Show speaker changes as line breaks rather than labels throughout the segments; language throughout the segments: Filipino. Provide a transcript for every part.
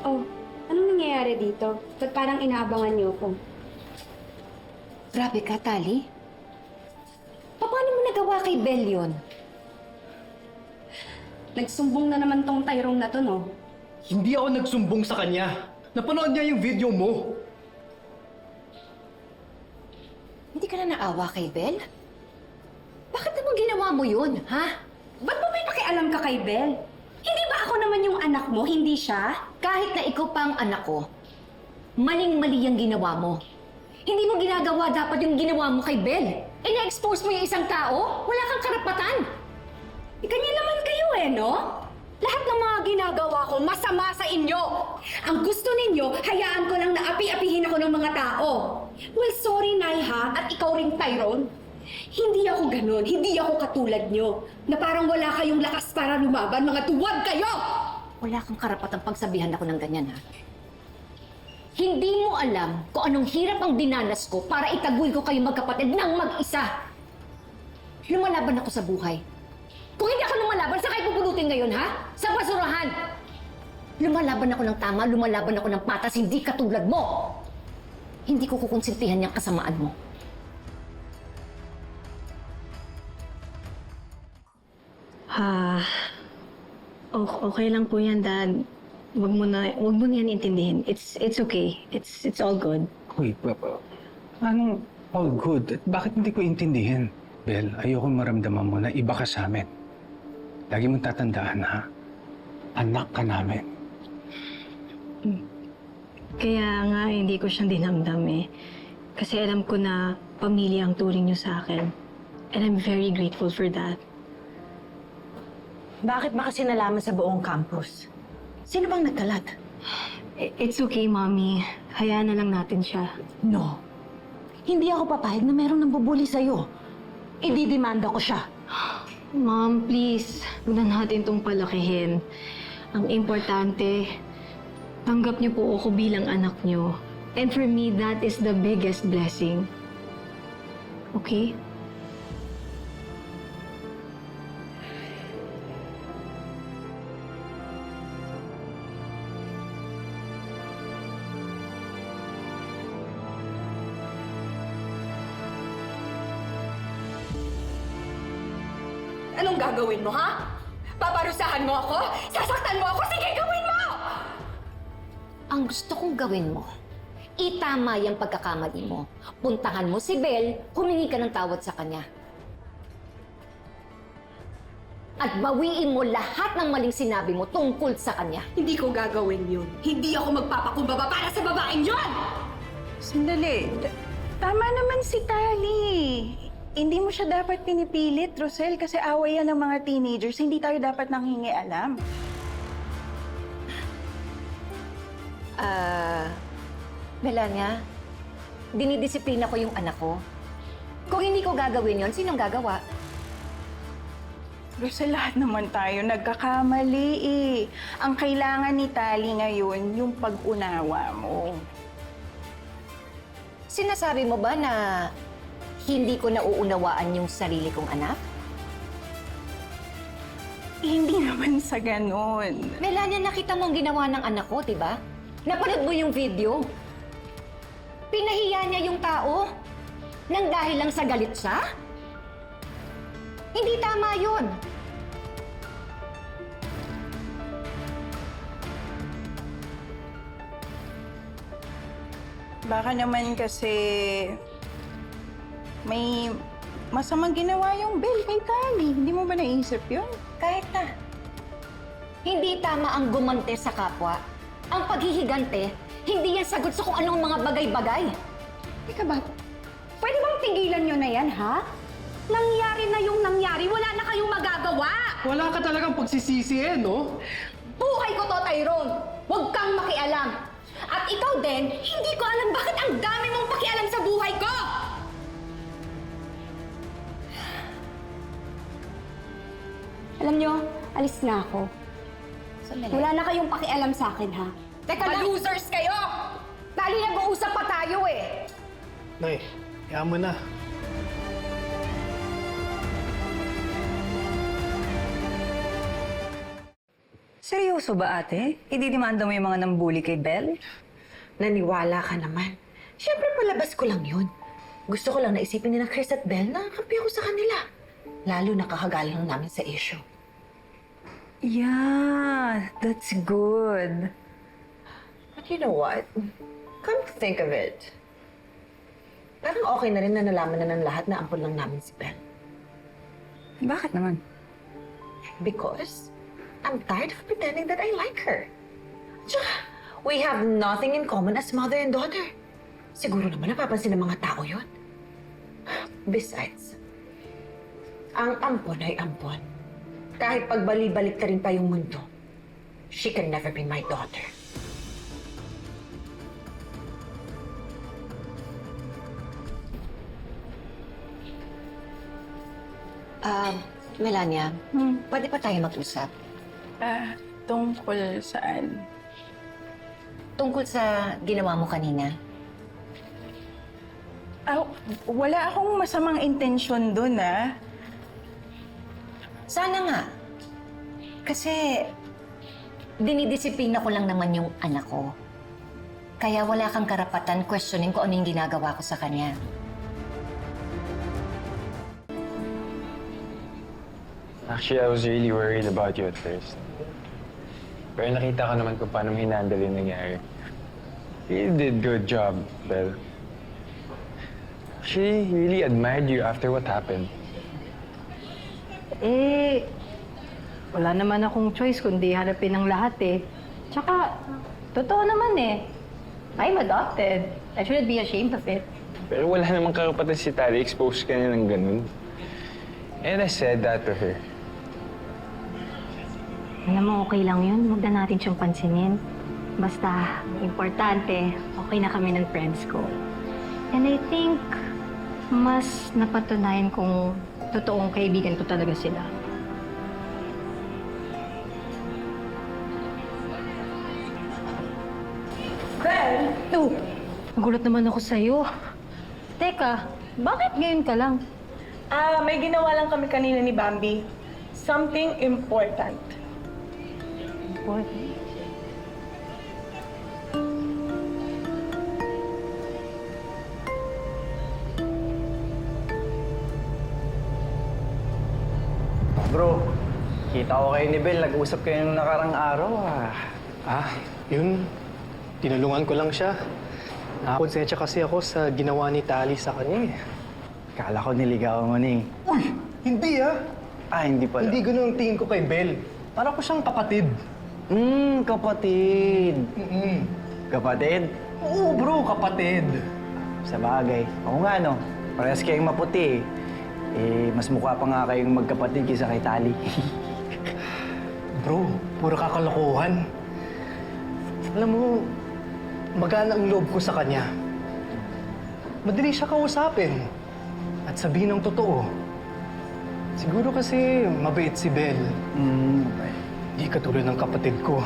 Oh, anong nangyayari dito? Ba't parang inaabangan niyo ko?
Grabe ka, Tali. Paano mo nagawa kay Belle yun?
Nagsumbong na naman tong Tyrone na to, no?
Hindi ako nagsumbong sa kanya. Napanood niya yung video mo.
Hindi ka na naawa kay Belle? Bakit naman ginawa mo yun, ha?
Ba't mo may pakialam ka kay Belle? Hindi ba ako naman yung anak mo, hindi siya?
Kahit na ikaw pa ang anak ko, maling-mali ang ginawa mo. Hindi mo ginagawa dapat yung ginawa mo kay Belle. Ina-expose mo yung isang tao? Wala kang karapatan.
Kanya naman kayo no? Lahat ng mga ginagawa ko, masama sa inyo. Ang gusto ninyo, hayaan ko lang na api-apihin ako ng mga tao. Well, sorry, Naiha, at ikaw rin, Tyrone. Hindi ako ganun, hindi ako katulad nyo, na parang wala kayong lakas para lumaban, mga tuwad kayo!
Wala kang karapatang pagsabihan ako ng ganyan, ha? Hindi mo alam kung anong hirap ang dinanas ko para itaguy ko kayo magkapatid ng mag-isa. Lumalaban ako sa buhay. Kung hindi ako lumalaban, saan kayo pupulutin ngayon, ha? Sa basurahan! Lumalaban ako ng tama, lumalaban ako ng patas, hindi katulad mo! Hindi ko kukonsintihan yung kasamaan mo.
Okay lang po yan, Dad. Wag mo na yan intindihin. It's okay. It's all good.
Uy, Papa. Anong all good? At bakit hindi ko intindihin? Bel, ayoko maramdaman mo na iba ka sa amin. Lagi mong tatandaan, ha? Anak ka namin.
Kaya nga, hindi ko siyang dinamdam eh. Kasi alam ko na pamilya ang turing niyo sa akin. And I'm very grateful for that.
Bakit ba kasi nalaman sa buong campus? Sino bang nagkalat?
It's okay, Mommy. Hayaan na lang natin siya.
No. Hindi ako papayag na merong nambubuli sa'yo. Ididimanda ko siya.
Mom, please. Huwag na natin itong palakihin. Ang importante, tanggap niyo po ako bilang anak niyo. And for me, that is the biggest blessing. Okay?
Anong gagawin mo, ha? Paparusahan mo ako? Sasaktan mo ako? Sige, gawin mo!
Ang gusto kong gawin mo, itama yung pagkakamali mo. Puntahan mo si Belle, humingi ka ng tawad sa kanya. At bawiin mo lahat ng maling sinabi mo tungkol sa kanya.
Hindi ko gagawin yun. Hindi ako magpapakumbaba para sa babaeng yun!
Sandali. Tama naman si Tali. Hindi mo siya dapat pinipilit, Rosel, kasi away yan ng mga teenagers. Hindi tayo dapat nanghingialam.
Melania, dinidisiplina ko yung anak ko. Kung hindi ko gagawin yon, sinong gagawa?
Rosel, lahat naman tayo nagkakamali eh. Ang kailangan ni Tali ngayon, yung pag-unawa mo.
Sinasabi mo ba na hindi ko nauunawaan yung sarili kong anak?
Hindi naman sa ganon.
Melania, nakita mo ang ginawa ng anak ko, diba? Napanood mo yung video? Pinahiya niya yung tao nang dahil lang sa galit siya? Hindi tama yun.
Baka naman kasi may masamang ginawa yung Belle kay Tali. Hindi mo ba naisip yun?
Kahit na. Hindi tama ang gumante sa kapwa. Ang paghihigante, hindi yan sagot sa kung anong mga bagay-bagay.
Teka ba? Pwede bang tigilan nyo na yan, ha? Nangyari na yung nangyari. Wala na kayong magagawa!
Wala ka talagang pagsisisi no?
Buhay ko to, Tyrone! Huwag kang makialam! At ikaw din, hindi ko alam bakit ang dami mong pakialam sa buhay ko! Alam nyo, alis na ako.
Sandali.
Wala na kayong pakialam sa akin, ha?
Teka lang.
Losers kayo!
Tali, nag-uusap pa tayo eh.
Nay, kaya mo na.
Seryoso ba, ate? Ididimanda mo yung mga nambuli kay Belle?
Naniwala ka naman. Siyempre, palabas ko lang yun. Gusto ko lang na isipin ni na Chris at Belle na kampi ako sa kanila. Lalo nakakagalang namin sa issue.
Yeah, that's good.
But you know what? Come to think of it, parang okay na rin na nalaman na ng lahat na ampun lang namin si Belle.
Bakit naman?
Because I'm tired of pretending that I like her. Tsaka, we have nothing in common as mother and daughter. Siguro naman napapansin ng mga tao yun. Besides, ang ampon ay ampon. Kahit pagbali-balik ta rin pa yung mundo, she can never be my daughter.
Melania, pwede pa tayo mag-usap?
Tungkol saan?
Tungkol sa ginawa mo kanina.
Wala akong masamang intensyon dun,
Sana nga. Kasi dinidisiplina ko lang naman yung anak ko. Kaya wala kang karapatan questioning kung ano yung ginagawa ko sa kanya.
Actually, I was really worried about you at first. Pero nakita ko naman kung paano mo hinandle yung nangyari. You did good job, Belle. Actually, really admired you after what happened.
Wala naman akong choice kundi harapin ang lahat eh. Tsaka, totoo naman I'm adopted. I shouldn't be ashamed of it.
Pero wala namang karapatan si Tali expose ka niya ng ganun. And I said that to her.
Alam mo, okay lang yun. Huwag na natin siyang pansinin. Basta, importante, okay na kami ng friends ko. And I think, mas napatunayan kung totoong kaibigan ko talaga sila. Belle! Oh, nagulat naman ako sa'yo. Teka, bakit ngayon ka lang?
May ginawa lang kami kanina ni Bambi. Something important.
Bro, kita ko kayo ni Belle. Nag-usap kayo nung nakarang araw,
Yun. Tinulungan ko lang siya. Nakakonsensya kasi ako sa ginawa ni Tali sa kanya eh.
Kala ko niligawan mo ni.
Uy! Hindi
Hindi pala.
Hindi ganun ang tingin ko kay Belle. Para ko siyang kapatid.
Kapatid. Kapatid?
Oo bro, kapatid.
Sa bagay. Oo nga, no? Parehas kayong maputi mas mukha pa nga kayong magkapatid kaysa kay Tali.
Bro, puro kakalokohan. Alam mo, magana ang loob ko sa kanya. Madali siya kausapin. At sabihin ng totoo. Siguro kasi mabait si Belle. Hindi katulad ng kapatid ko.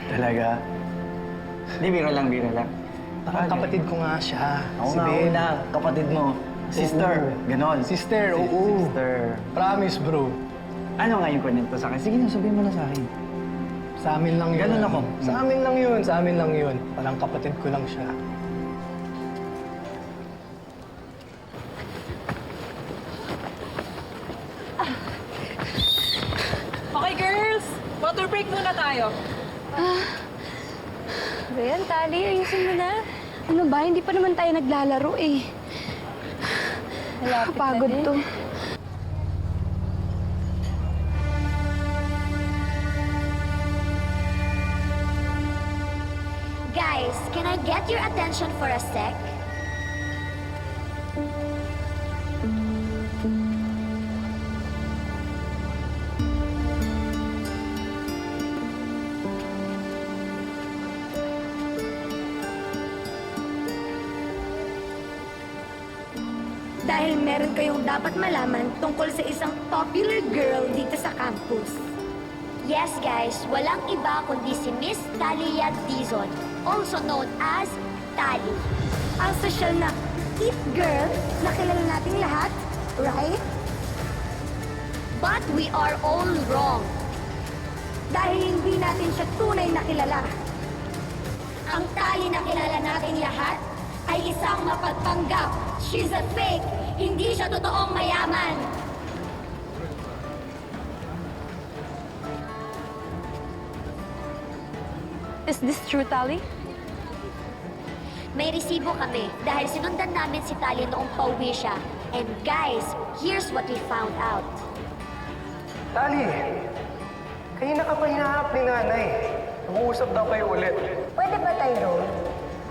Talaga? Hindi, biro lang.
Parang kapatid ko nga siya.
Ako
si
nga
Belle.
una, kapatid mo. Sister. Ganon.
Sister, oo.
Sister.
Promise, bro.
Ano nga yung kwento sa akin? Sige na, sabihin mo na sa akin.
Sa amin lang yun.
Ganun ako.
Sa amin lang yun. Parang kapatid ko lang siya.
Okay, girls! Water break muna tayo.
Ayan, Tali, ayusin mo na. Ano ba? Hindi pa naman tayo naglalaro eh. Nakakapagod to.
Guys, can I get your attention for a sec? Dahil meron kayong dapat malaman tungkol sa isang popular girl dito sa campus. Yes guys, walang iba kundi si Miss Talia Dizon, also known as Tali. Ang social na it girl na kilala nating lahat, right? But we are all wrong. dahil hindi natin siya tunay na kilala. Ang Tali na kilala natin lahat ay isang mapagpanggap. She's a fake. Hindi siya totoong mayaman.
Is this true, Tali?
May resibo kami dahil sinundan namin si Tali noong pauwi siya. And guys, here's what we found out.
Tali, kanina ka pa hinahanap ni nanay. Mag-uusap daw kayo ulit.
Pwede ba, Tyrone?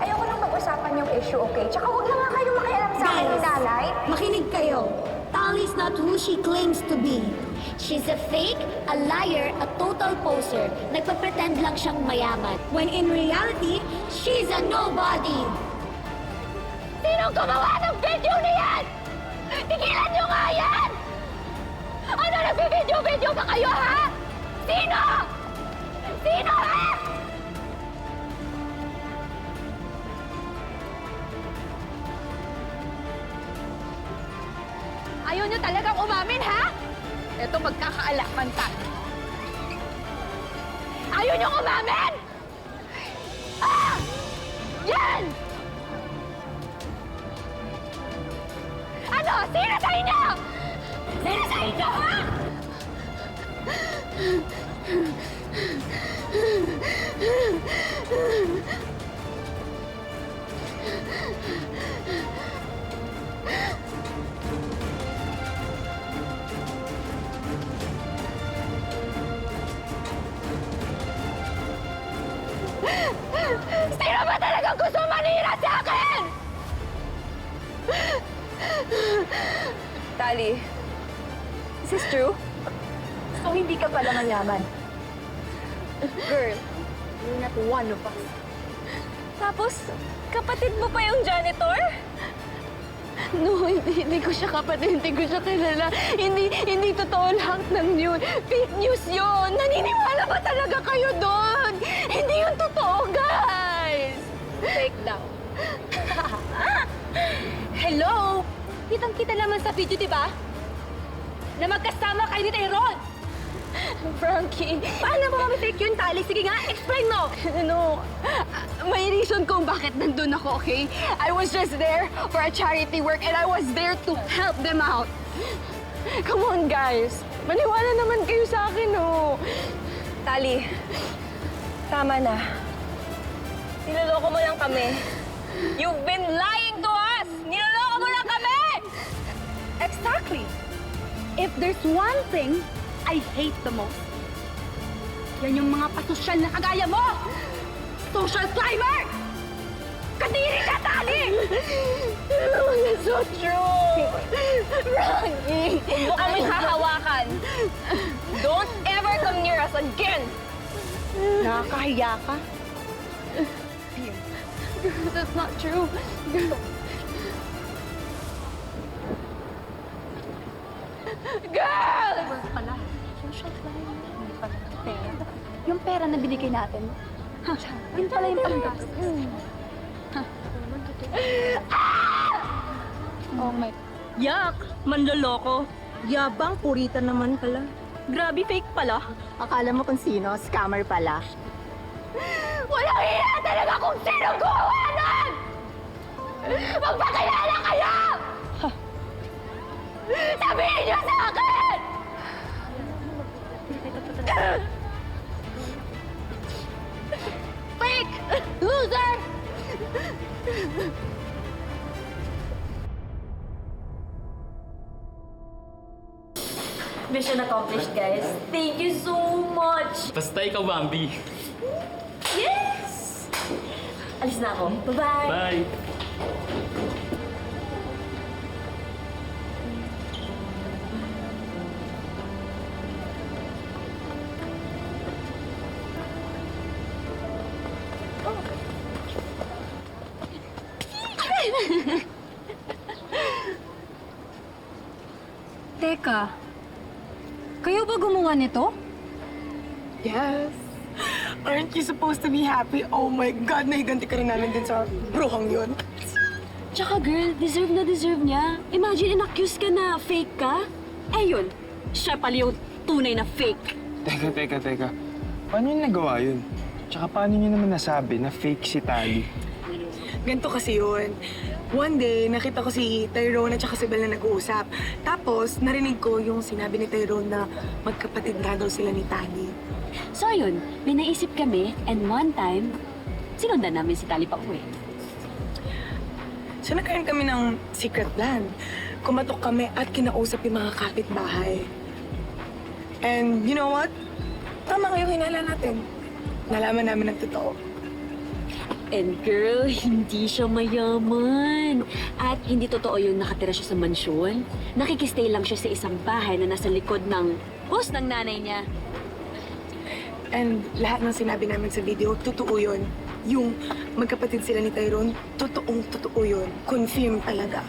Ayoko nang pag-usapan yung issue, okay? Tsaka huwag lang nga kayong makialam sa akin ni nanay.
Makinig kayo. Tali's not who she claims to be. She's a fake, a liar, a total poser. Nagpa-pretend lang siyang mayaman. When in reality, she's a nobody. Sinong gumawa ng video niyan? Tigilan niyo nga yan! Ano, nagbibideo-video ba kayo, ha? Sino? Sino, ha?
Ayaw niyo talagang umamin, ha? Ito magkakaalaman ka. Ayaw niyo umamin! Ah! Yan! Ano? Sino sa inyo? Sino sa inyo, ha? Sino ba talagang gusto manira sa akin?
Tali, is this true? So hindi ka pala mayaman? Girl, you're not one of us. Tapos, kapatid mo pa yung janitor? No, hindi ko siya kapatid, hindi ko siya kilala. Hindi totoo lahat ng yun. Fake news yun. Naniniwala ba talaga kayo doon? Hindi yun totoo, guys. Fake daw.
Hello? Kitang-kita naman sa video, di ba? Na magkasama kayo ni Tyrone.
Frankie,
Paano mo kami fake yun, Tali? Sige nga, explain mo!
no, may reason kung bakit nandun ako, okay? I was just there for a charity work and I was there to help them out. Come on, guys. Maniwala naman kayo sa akin, oh. Tali, tama na. Niloloko mo lang kami. You've been lying to us! Niloloko mo lang kami!
Exactly. If there's one thing I hate the most, yan yung mga pasosyal na kagaya mo! Social climber! Kadiri ka, Tali!
That's so true! Frankie, huwag mo kami hahawakan. Don't ever come near us again!
Nakakahiya ka.
That's not true.
Girl! Pala, social climber. Hindi pala ng pera. Yung pera na binigay natin, yun pala yung panggastos.
Oh my...
Yak! Manloloko. Yabang, purita naman pala. Grabe, fake pala.
Akala mo kung sino? Scammer pala.
Walang hiya talaga kung sino gumawa nun! Magpakilala kayo! Sabihin niyo sa akin! Fake! Loser!
Mission accomplished, guys. Thank you so much!
Basta ikaw, Bambi.
Yes! Alis na ako. Bye-bye!
Bye!
Teka, kayo ba gumawa nito?
Yes! Aren't you supposed to be happy? Oh my God, nahiganti ka rin namin din sa bruhang yun.
Tsaka girl, deserve na deserve niya. Imagine, in-accuse ka na fake ka. Eh yun, siya pala yung tunay na fake.
Teka. Paano niyo nagawa yun? Tsaka paano niyo naman nasabi na fake si Tali?
Ganito kasi yun. One day, nakita ko si Tyrone at saka si Belle na nag-uusap. Tapos, narinig ko yung sinabi ni Tyrone na magkapatid nga daw sila ni Tali.
So ayun, may naisip kami and one time, sinundan namin si Tali pa uwi.
So nagkaroon kami ng secret plan. Kumatok kami at kinausap yung mga kapitbahay. And you know what? Tama nga yung hinala natin. Nalaman namin ang totoo.
And girl, hindi siya mayaman. At hindi totoo yung nakatira siya sa mansyon. Nakikistay lang siya sa isang bahay na nasa likod ng boss ng nanay niya.
And lahat ng sinabi namin sa video, totoo yun. Yung magkapatid sila ni Tyrone, totoong totoo yun. Confirm talaga.